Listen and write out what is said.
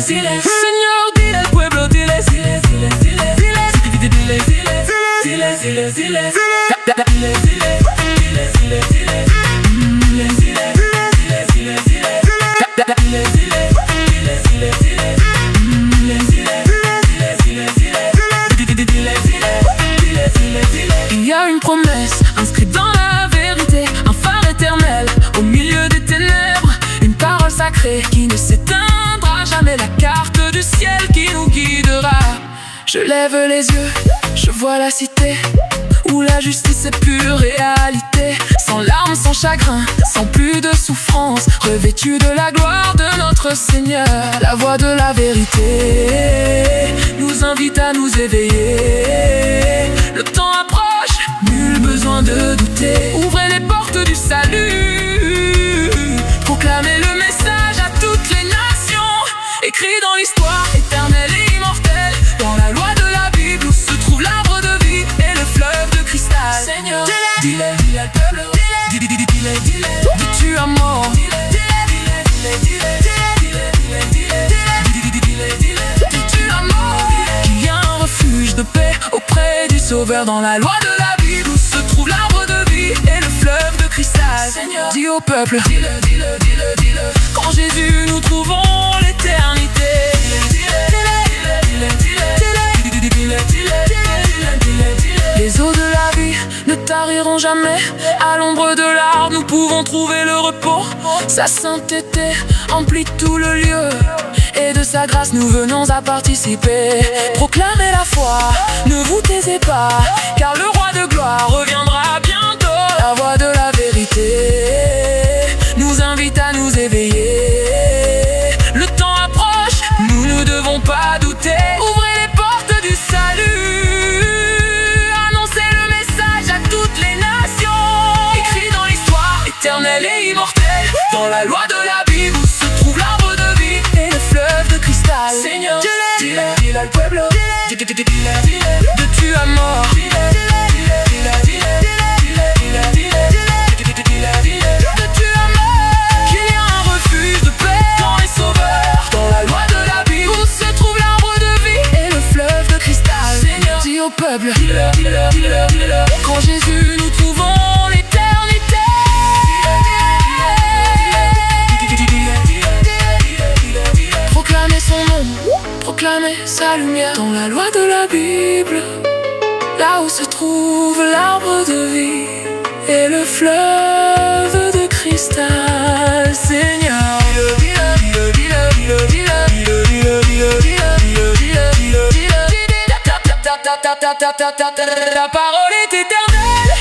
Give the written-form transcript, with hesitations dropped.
Señor, dile al pueblo, diles, diles, diles, diles, diles, diles, diles, diles, diles, il y a une promesse inscrite dans la vérité, un phare éternel au milieu des ténèbres, une parole sacrée qui ne s'éteindra jamais, la carte du ciel qui nous guidera. Je lève les yeux, je vois la cité où la justice est pure réalité, sans larmes, sans chagrin, sans plus de souffrance, revêtue de la gloire de notre Seigneur. La voix de la vérité nous invite à nous éveiller. Le temps approche, nul besoin de douter. Ouvrez les portes du salut, proclamez le message à toutes les nations, écrit dans l'histoire éternelle et immortelle, dans la loi de la Bible où se trouve l'arbre de vie et le fleuve de cristal. Seigneur, dis-le al peuple, dis-le, dis-tu à mort, dis-tu à mort, qu'il y a un refuge de paix auprès du Sauveur, dans la loi de la Bible où se trouve l'arbre de vie et le fleuve de cristal. Seigneur, dis au peuple, dis-le, qu'en Jésus nous trouvons l'éternité. Les eaux de la vie ne tariront jamais, à l'ombre de l'arbre nous pouvons trouver le repos. Sa sainteté emplit tout le lieu, et de sa grâce nous venons à participer. Proclamez la foi, ne vous taisez pas, car le roi de gloire reviendra bientôt. La voix de la vérité nous invite à nous éveiller. Le temps approche, nous ne devons pas douter. Ouvrez les portes du salut, annoncez le message à toutes les nations, écrit dans l'histoire éternelle et immortelle, dans la loi de la Bible où se trouve l'arbre de vie et le fleuve de cristal. Seigneur, dis-le al pueblo, de tu à mort, de tu à mort, qu'il y a un refuge de paix dans les sauveurs, dans la loi de la Bible où se trouve l'arbre de vie et le fleuve de cristal. Seigneur, dis au peuple, dis-le, qu'en Jésus nous trouvons l'éternité. Proclamez son nom, proclamez sa lumière, dans la loi de la Bible, là où se trouve l'arbre de vie et le fleuve de cristal. Seigneur, ta parole est éternelle.